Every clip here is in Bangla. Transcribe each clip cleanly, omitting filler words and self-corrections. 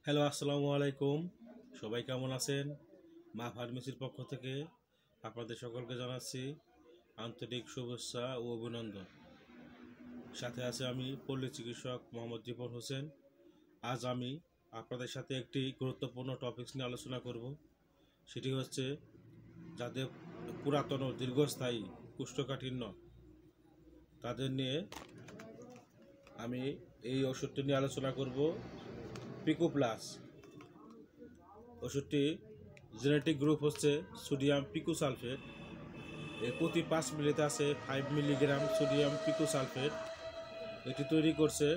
হ্যালো, আসসালামু আলাইকুম। সবাই কেমন আছেন? মা ফার্মেসির পক্ষ থেকে আপনাদের সকলকে জানাচ্ছি আন্তরিক শুভেচ্ছা ও অভিনন্দন। সাথে আছে আমি পল্লী চিকিৎসক মোহাম্মদ রিপন হোসেন। আজ আমি আপনাদের সাথে একটি গুরুত্বপূর্ণ টপিকস নিয়ে আলোচনা করব। সেটি হচ্ছে যাদের পুরাতন ও দীর্ঘস্থায়ী কোষ্ঠকাঠিন্য, তাদের নিয়ে আমি এই ওষুধটি নিয়ে আলোচনা করব। পিকো প্লাস ওষুধটি জেনেটিক গ্রুপ হচ্ছে সোডিয়াম পিকোসালফেট। এর প্রতি 5 মিলিতে আছে 5 মিলিগ্রাম সোডিয়াম পিকোসালফেট। এটি তৈরি করছে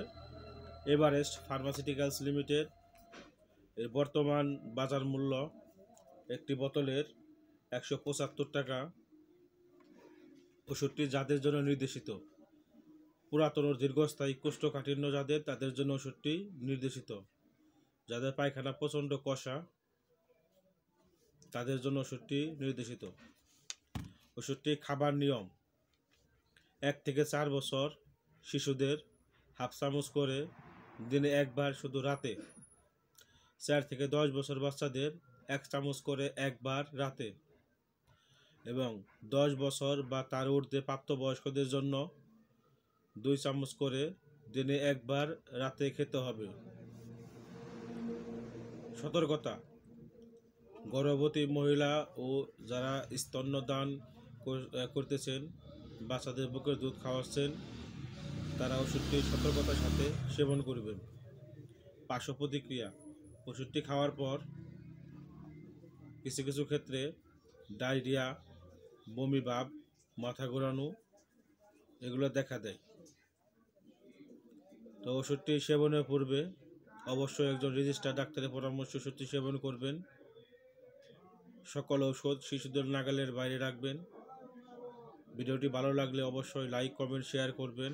এভারেস্ট ফার্মাসিউটিক্যালস লিমিটেড। এর বর্তমান বাজার মূল্য একটি বোতলের 175 টাকা। ওষুধটি যাদের জন্য নির্দেশিত, পুরাতন ও দীর্ঘস্থায়ী কোষ্ঠকাঠিন্য তাদের জন্য ওষুধটি নির্দেশিত। যাদের পায়খানা প্রচণ্ড কষা, তাদের জন্য ওষুধটি নির্দেশিত। ওষুধটি খাবার নিয়ম: 1 থেকে 4 বছর শিশুদের হাফ চামচ করে দিনে একবার, শুধু রাতে। 4 থেকে 10 বছর বাচ্চাদের 1 চামচ করে একবার রাতে, এবং 10 বছর বা তার ঊর্ধ্বে প্রাপ্তবয়স্কদের জন্য 2 চামচ করে দিনে একবার রাতে খেতে হবে। সতর্কতা: গর্ভবতী মহিলা ও যারা স্তন্যদান করতেছেন, বাচ্চাদের বুকের দুধ খাওয়াচ্ছেন, তারা ওষুধটি সতর্কতার সাথে সেবন করবেন। পার্শ্ব প্রতিক্রিয়া: ওষুধটি খাওয়ার পর কিছু কিছু ক্ষেত্রে ডায়রিয়া, বমি ভাব, মাথা ঘোরানো এগুলো দেখা দেয়। তো ওষুধটি সেবনের পূর্বে অবশ্যই একজন রেজিস্টার্ড ডাক্তারের পরামর্শ ওষুধটি সেবন করবেন। সকল ঔষধ শিশুদের নাগালের বাইরে রাখবেন। ভিডিওটি ভালো লাগলে অবশ্যই লাইক, কমেন্ট, শেয়ার করবেন।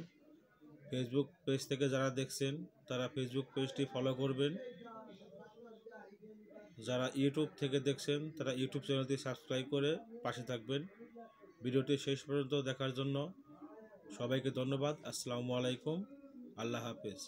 ফেসবুক পেজ থেকে যারা দেখছেন তারা ফেসবুক পেজটি ফলো করবেন। যারা ইউটিউব থেকে দেখছেন তারা ইউটিউব চ্যানেলটি সাবস্ক্রাইব করে পাশে থাকবেন। ভিডিওটি শেষ পর্যন্ত দেখার জন্য সবাইকে ধন্যবাদ। আসসালামু আলাইকুম। আল্লাহ হাফেজ।